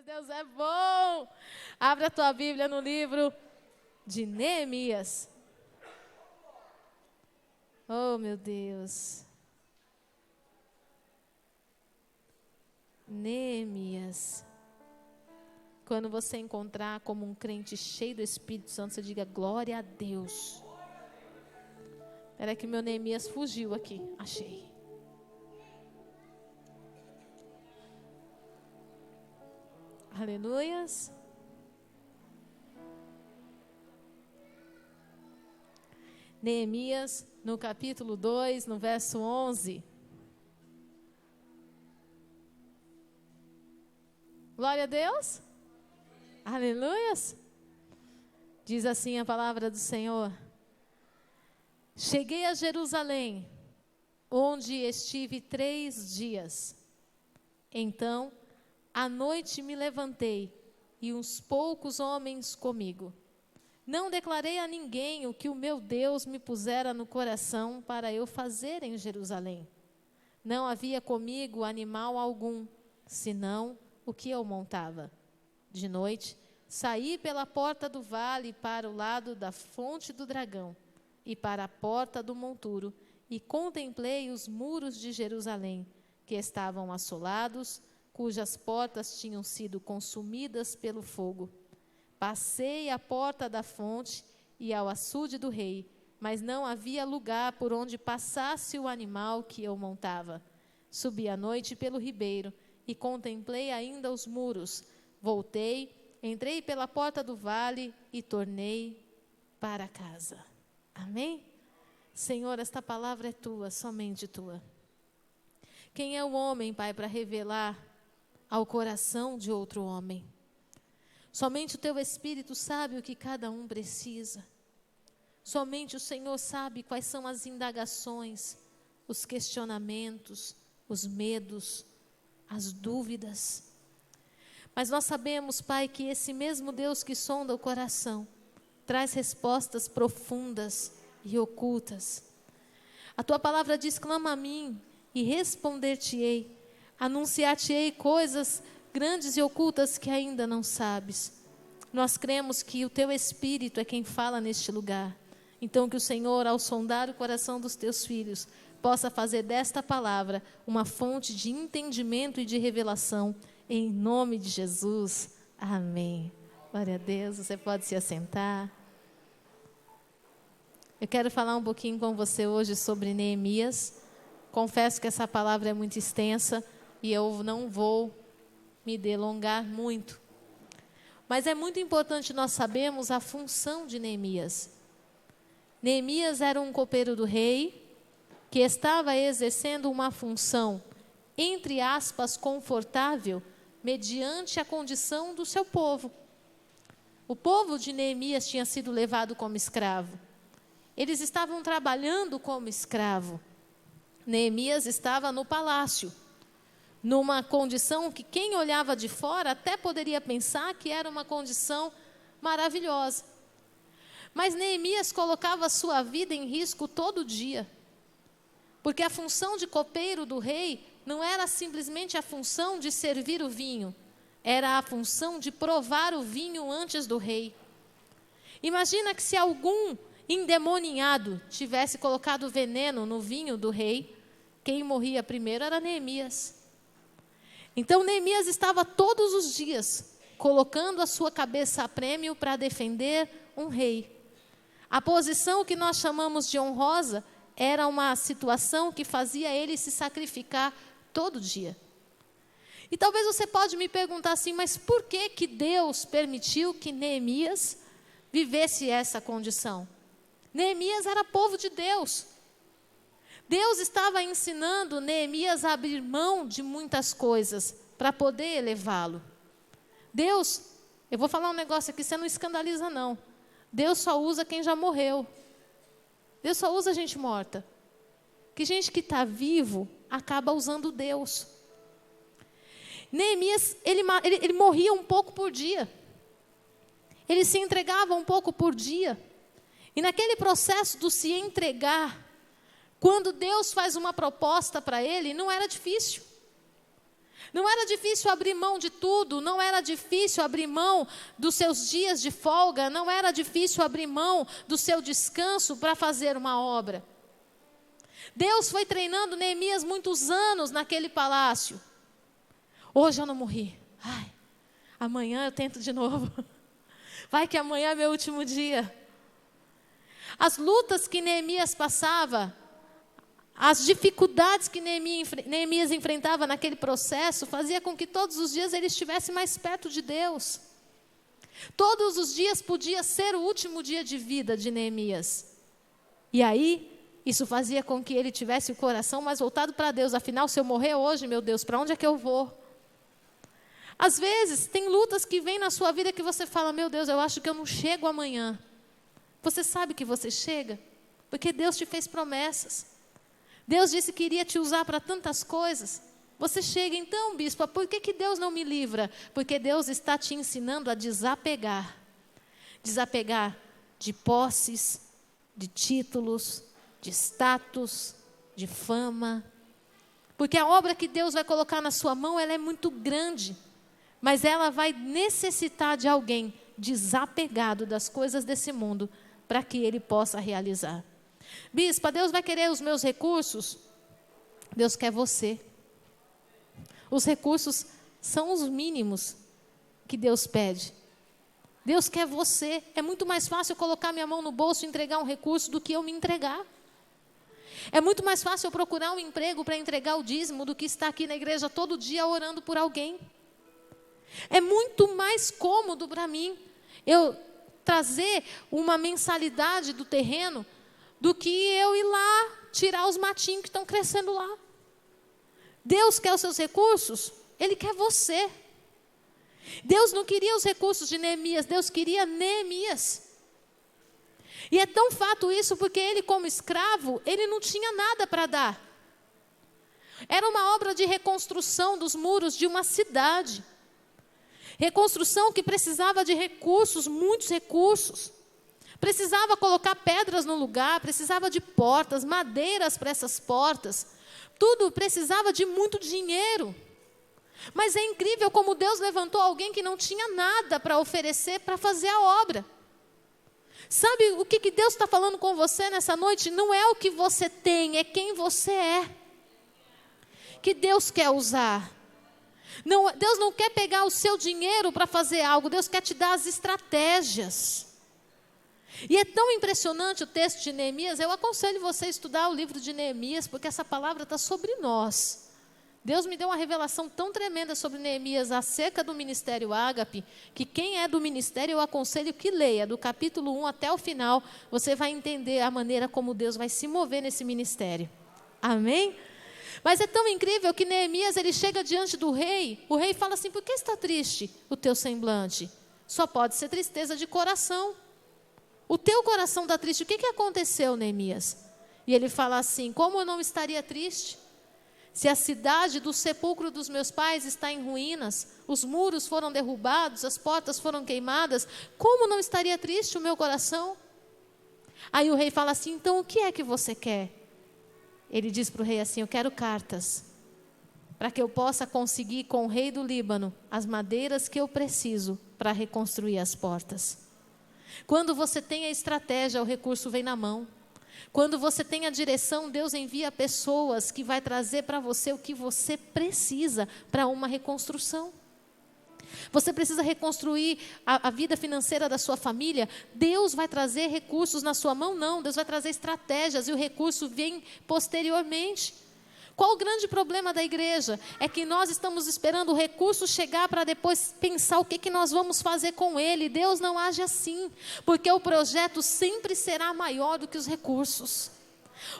Deus é bom. Abre a tua Bíblia no livro de Neemias. Oh, meu Deus. Neemias. Quando você encontrar como um crente cheio do Espírito Santo, você diga glória a Deus. Espera que meu Neemias fugiu aqui. Achei. Aleluias. Neemias, no capítulo 2, no verso 11. Glória a Deus. Aleluias. Diz assim a palavra do Senhor. Cheguei a Jerusalém, onde estive 3 dias. Então, à noite me levantei, e uns poucos homens comigo. Não declarei a ninguém o que o meu Deus me pusera no coração para eu fazer em Jerusalém. Não havia comigo animal algum, senão o que eu montava. De noite, saí pela porta do vale para o lado da fonte do dragão e para a porta do monturo, e contemplei os muros de Jerusalém, que estavam assolados, cujas portas tinham sido consumidas pelo fogo. Passei à porta da fonte e ao açude do rei, mas não havia lugar por onde passasse o animal que eu montava. Subi à noite pelo ribeiro e contemplei ainda os muros. Voltei, entrei pela porta do vale e tornei para casa. Amém? Senhor, esta palavra é tua, somente tua. Quem é o homem, Pai, para revelar ao coração de outro homem? Somente o teu Espírito sabe o que cada um precisa. Somente o Senhor sabe quais são as indagações, os questionamentos, os medos, as dúvidas. Mas nós sabemos, Pai, que esse mesmo Deus que sonda o coração traz respostas profundas e ocultas. A tua palavra diz: clama a mim e responder-te-ei, anunciar-te-ei coisas grandes e ocultas que ainda não sabes. Nós cremos que o teu Espírito é quem fala neste lugar. Então que o Senhor, ao sondar o coração dos teus filhos, possa fazer desta palavra uma fonte de entendimento e de revelação, em nome de Jesus. Amém. Glória a Deus. Você pode se assentar. Eu quero falar um pouquinho com você hoje sobre Neemias. Confesso que essa palavra é muito extensa e eu não vou me delongar muito. Mas é muito importante nós sabermos a função de Neemias. Neemias era um copeiro do rei, que estava exercendo uma função, entre aspas, confortável, mediante a condição do seu povo. O povo de Neemias tinha sido levado como escravo. Eles estavam trabalhando como escravo. Neemias estava no palácio, numa condição que quem olhava de fora até poderia pensar que era uma condição maravilhosa. Mas Neemias colocava a sua vida em risco todo dia. Porque a função de copeiro do rei não era simplesmente a função de servir o vinho, era a função de provar o vinho antes do rei. Imagina que se algum endemoninhado tivesse colocado veneno no vinho do rei, quem morria primeiro era Neemias. Então Neemias estava todos os dias colocando a sua cabeça a prêmio para defender um rei. A posição que nós chamamos de honrosa era uma situação que fazia ele se sacrificar todo dia. E talvez você pode me perguntar assim, mas por que Deus permitiu que Neemias vivesse essa condição? Neemias era povo de Deus. Deus estava ensinando Neemias a abrir mão de muitas coisas para poder elevá-lo. Deus, eu vou falar um negócio aqui, você não escandaliza não. Deus só usa quem já morreu. Deus só usa gente morta. Que gente que está vivo acaba usando Deus. Neemias, ele morria um pouco por dia. Ele se entregava um pouco por dia. E naquele processo do se entregar, quando Deus faz uma proposta para ele, não era difícil. Não era difícil abrir mão de tudo, não era difícil abrir mão dos seus dias de folga, não era difícil abrir mão do seu descanso para fazer uma obra. Deus foi treinando Neemias muitos anos naquele palácio. Hoje eu não morri. Ai, amanhã eu tento de novo. Vai que amanhã é meu último dia. As lutas que Neemias passava, as dificuldades que Neemias enfrentava naquele processo, fazia com que todos os dias ele estivesse mais perto de Deus. Todos os dias podia ser o último dia de vida de Neemias. E aí, isso fazia com que ele tivesse o coração mais voltado para Deus. Afinal, se eu morrer hoje, meu Deus, para onde é que eu vou? Às vezes, tem lutas que vêm na sua vida que você fala, meu Deus, eu acho que eu não chego amanhã. Você sabe que você chega? Porque Deus te fez promessas. Deus disse que iria te usar para tantas coisas. Você chega, então, bispo, por que Deus não me livra? Porque Deus está te ensinando a desapegar. Desapegar de posses, de títulos, de status, de fama. Porque a obra que Deus vai colocar na sua mão, ela é muito grande. Mas ela vai necessitar de alguém desapegado das coisas desse mundo para que ele possa realizar. Bispa, Deus vai querer os meus recursos? Deus quer você. Os recursos são os mínimos que Deus pede. Deus quer você. É muito mais fácil eu colocar minha mão no bolso e entregar um recurso do que eu me entregar. É muito mais fácil eu procurar um emprego para entregar o dízimo do que estar aqui na igreja todo dia orando por alguém. É muito mais cômodo para mim eu trazer uma mensalidade do terreno do que eu ir lá tirar os matinhos que estão crescendo lá. Deus quer os seus recursos, Ele quer você. Deus não queria os recursos de Neemias, Deus queria Neemias. E é tão fato isso porque ele, como escravo, ele não tinha nada para dar. Era uma obra de reconstrução dos muros de uma cidade. Reconstrução que precisava de recursos, muitos recursos. Precisava colocar pedras no lugar, precisava de portas, madeiras para essas portas. Tudo precisava de muito dinheiro. Mas é incrível como Deus levantou alguém que não tinha nada para oferecer para fazer a obra. Sabe o que Deus está falando com você nessa noite? Não é o que você tem, é quem você é. Que Deus quer usar. Não, Deus não quer pegar o seu dinheiro para fazer algo, Deus quer te dar as estratégias. E é tão impressionante o texto de Neemias, eu aconselho você a estudar o livro de Neemias, porque essa palavra está sobre nós. Deus me deu uma revelação tão tremenda sobre Neemias acerca do ministério Ágape, que quem é do ministério eu aconselho que leia, do capítulo 1 até o final, você vai entender a maneira como Deus vai se mover nesse ministério. Amém? Mas é tão incrível que Neemias, ele chega diante do rei, o rei fala assim, por que está triste o teu semblante? Só pode ser tristeza de coração. O teu coração está triste, o que aconteceu, Neemias? E ele fala assim, como eu não estaria triste? Se a cidade do sepulcro dos meus pais está em ruínas, os muros foram derrubados, as portas foram queimadas, como não estaria triste o meu coração? Aí o rei fala assim, então o que é que você quer? Ele diz para o rei assim, eu quero cartas, para que eu possa conseguir com o rei do Líbano as madeiras que eu preciso para reconstruir as portas. Quando você tem a estratégia, o recurso vem na mão. Quando você tem a direção, Deus envia pessoas que vai trazer para você o que você precisa para uma reconstrução. Você precisa reconstruir a vida financeira da sua família, Deus vai trazer recursos na sua mão? Não, Deus vai trazer estratégias e o recurso vem posteriormente. Qual o grande problema da igreja? É que nós estamos esperando o recurso chegar para depois pensar o que nós vamos fazer com ele. Deus não age assim, porque o projeto sempre será maior do que os recursos.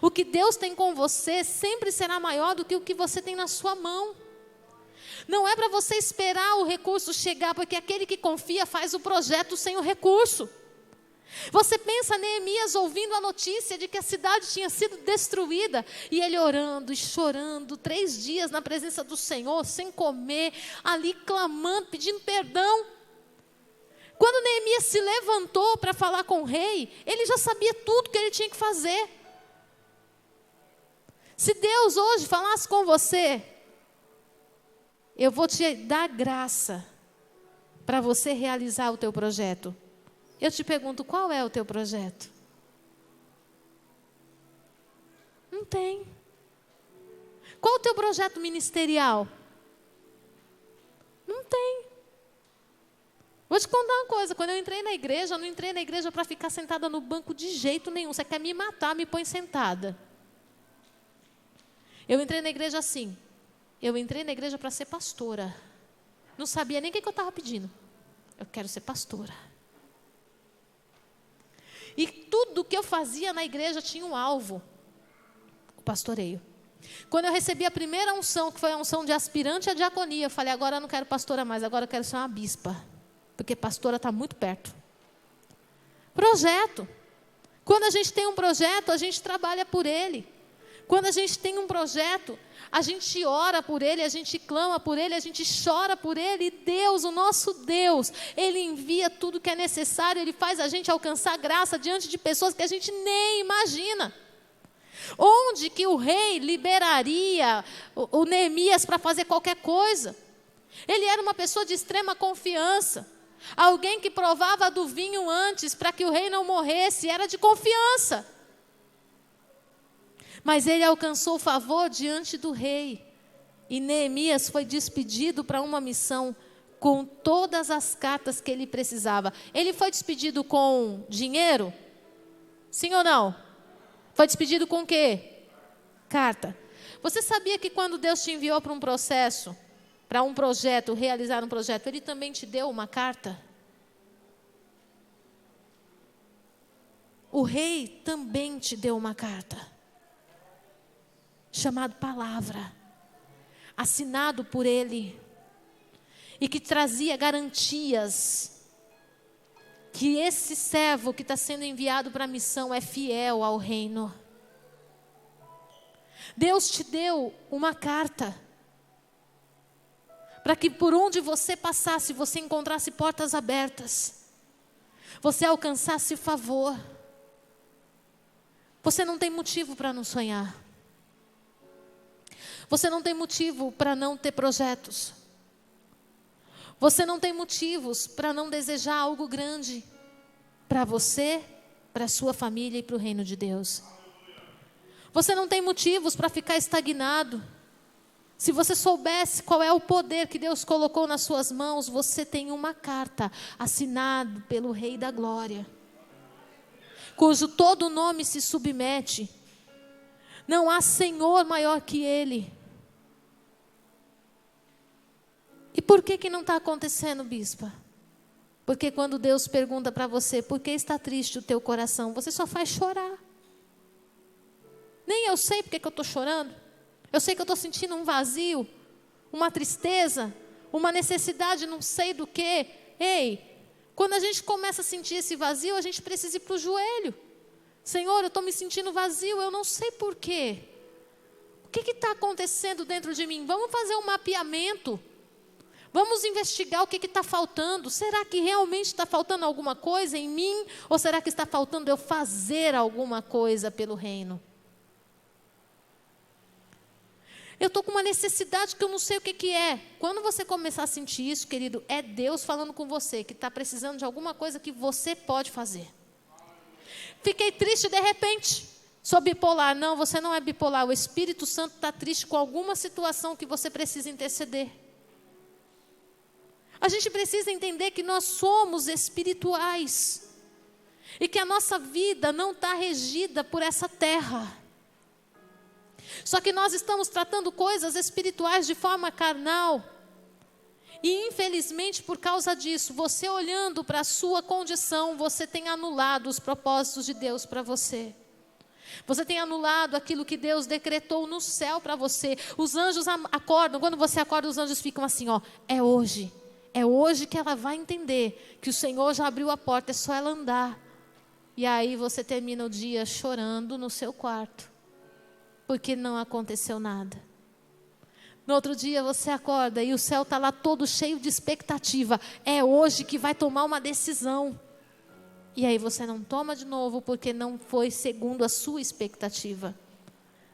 O que Deus tem com você sempre será maior do que o que você tem na sua mão. Não é para você esperar o recurso chegar, porque aquele que confia faz o projeto sem o recurso. Você pensa Neemias ouvindo a notícia de que a cidade tinha sido destruída, e ele orando e chorando, 3 dias na presença do Senhor, sem comer, ali clamando, pedindo perdão. Quando Neemias se levantou para falar com o rei, ele já sabia tudo que ele tinha que fazer. Se Deus hoje falasse com você, eu vou te dar graça para você realizar o teu projeto. Eu te pergunto, qual é o teu projeto? Não tem. Qual o teu projeto ministerial? Não tem. Vou te contar uma coisa, quando eu entrei na igreja, eu não entrei na igreja para ficar sentada no banco de jeito nenhum. Você quer me matar, me põe sentada. Eu entrei na igreja assim. Eu entrei na igreja para ser pastora. Não sabia nem o que eu estava pedindo. Eu quero ser pastora. E tudo que eu fazia na igreja tinha um alvo. O pastoreio. Quando eu recebi a primeira unção, que foi a unção de aspirante à diaconia, eu falei, agora eu não quero pastora mais, agora eu quero ser uma bispa. Porque pastora está muito perto. Projeto. Quando a gente tem um projeto, a gente trabalha por ele. Quando a gente tem um projeto, a gente ora por ele, a gente clama por ele, a gente chora por ele. E Deus, o nosso Deus, Ele envia tudo que é necessário, Ele faz a gente alcançar graça diante de pessoas que a gente nem imagina. Onde que o rei liberaria o Neemias para fazer qualquer coisa? Ele era uma pessoa de extrema confiança. Alguém que provava do vinho antes para que o rei não morresse, era de confiança. Mas ele alcançou o favor diante do rei. E Neemias foi despedido para uma missão com todas as cartas que ele precisava. Ele foi despedido com dinheiro? Sim ou não? Foi despedido com o quê? Carta. Você sabia que quando Deus te enviou para um processo, para um projeto, realizar um projeto, Ele também te deu uma carta? O rei também te deu uma carta. Chamado palavra, assinado por ele, e que trazia garantias que esse servo que está sendo enviado para a missão é fiel ao reino. Deus te deu uma carta, para que por onde você passasse, você encontrasse portas abertas, você alcançasse favor. Você não tem motivo para não sonhar. Você não tem motivo para não ter projetos. Você não tem motivos para não desejar algo grande para você, para a sua família e para o reino de Deus. Você não tem motivos para ficar estagnado. Se você soubesse qual é o poder que Deus colocou nas suas mãos, você tem uma carta assinada pelo Rei da Glória, cujo todo nome se submete. Não há Senhor maior que Ele. E por que não está acontecendo, bispa? Porque quando Deus pergunta para você, por que está triste o teu coração? Você só faz chorar. Nem eu sei porque que eu estou chorando. Eu sei que eu estou sentindo um vazio, uma tristeza, uma necessidade, não sei do que. Ei, quando a gente começa a sentir esse vazio, a gente precisa ir para o joelho. Senhor, eu estou me sentindo vazio, eu não sei por quê. O que está acontecendo dentro de mim? Vamos fazer um mapeamento. Vamos investigar o que está faltando. Será que realmente está faltando alguma coisa em mim? Ou será que está faltando eu fazer alguma coisa pelo reino? Eu estou com uma necessidade que eu não sei o que é. Quando você começar a sentir isso, querido, é Deus falando com você, que está precisando de alguma coisa que você pode fazer. Fiquei triste de repente. Sou bipolar. Não, você não é bipolar. O Espírito Santo está triste com alguma situação que você precisa interceder. A gente precisa entender que nós somos espirituais. E que a nossa vida não está regida por essa terra. Só que nós estamos tratando coisas espirituais de forma carnal. E infelizmente por causa disso, você olhando para a sua condição, você tem anulado os propósitos de Deus para você. Você tem anulado aquilo que Deus decretou no céu para você. Os anjos acordam, quando você acorda os anjos ficam assim, ó, é hoje. É hoje que ela vai entender que o Senhor já abriu a porta, é só ela andar. E aí você termina o dia chorando no seu quarto, porque não aconteceu nada. No outro dia você acorda e o céu está lá todo cheio de expectativa. É hoje que vai tomar uma decisão. E aí você não toma de novo porque não foi segundo a sua expectativa.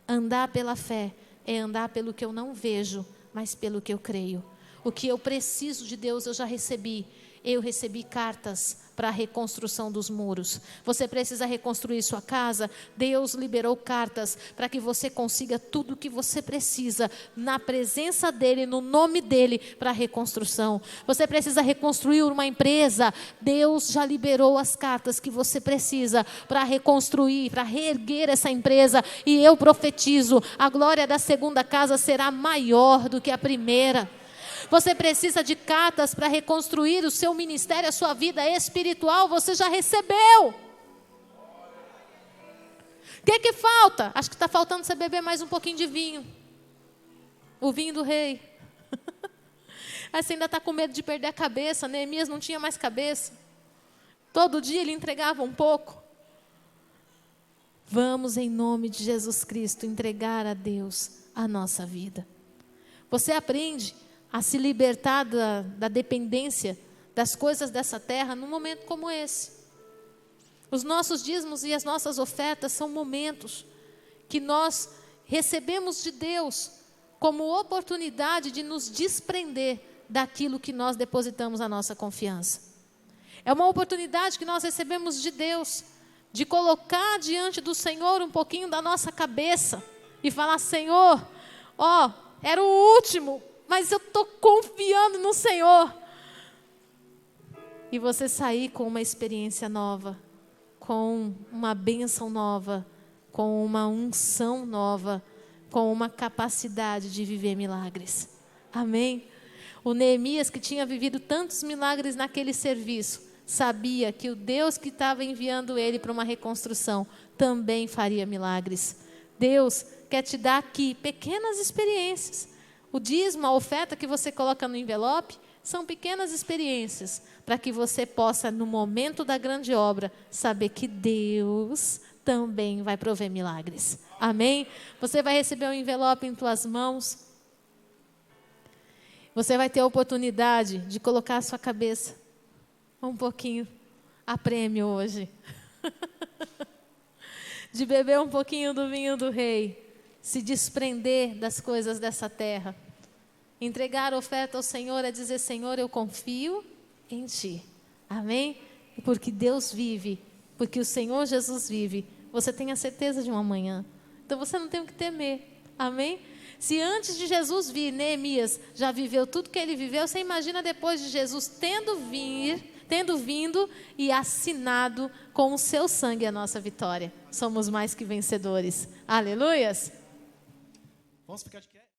Andar pela fé é andar pelo que eu não vejo, mas pelo que eu creio. O que eu preciso de Deus, eu já recebi. Eu recebi cartas para a reconstrução dos muros. Você precisa reconstruir sua casa? Deus liberou cartas para que você consiga tudo o que você precisa, na presença dEle, no nome dEle, para a reconstrução. Você precisa reconstruir uma empresa? Deus já liberou as cartas que você precisa para reconstruir, para reerguer essa empresa. E eu profetizo, a glória da segunda casa será maior do que a primeira. Você precisa de cartas para reconstruir o seu ministério, a sua vida espiritual, você já recebeu. O que falta? Acho que está faltando você beber mais um pouquinho de vinho. O vinho do rei. Aí você ainda está com medo de perder a cabeça. Neemias não tinha mais cabeça. Todo dia ele entregava um pouco. Vamos, em nome de Jesus Cristo, entregar a Deus a nossa vida. Você aprende a se libertar da dependência das coisas dessa terra num momento como esse. Os nossos dízimos e as nossas ofertas são momentos que nós recebemos de Deus como oportunidade de nos desprender daquilo que nós depositamos a nossa confiança. É uma oportunidade que nós recebemos de Deus, de colocar diante do Senhor um pouquinho da nossa cabeça e falar: Senhor, era o último, mas eu estou confiando no Senhor. E você sair com uma experiência nova, com uma bênção nova, com uma unção nova, com uma capacidade de viver milagres. Amém? O Neemias, que tinha vivido tantos milagres naquele serviço, sabia que o Deus que estava enviando ele para uma reconstrução também faria milagres. Deus quer te dar aqui pequenas experiências. O dízimo, a oferta que você coloca no envelope, são pequenas experiências para que você possa, no momento da grande obra, saber que Deus também vai prover milagres. Amém? Você vai receber um envelope em tuas mãos. Você vai ter a oportunidade de colocar a sua cabeça um pouquinho a prêmio hoje. De beber um pouquinho do vinho do rei. Se desprender das coisas dessa terra. Entregar a oferta ao Senhor é dizer: Senhor, eu confio em Ti. Amém? E porque Deus vive, porque o Senhor Jesus vive, você tem a certeza de um amanhã. Então você não tem o que temer. Amém? Se antes de Jesus vir, Neemias já viveu tudo que ele viveu, você imagina depois de Jesus tendo vindo e assinado com o seu sangue a nossa vitória. Somos mais que vencedores. Aleluias! Vamos ficar de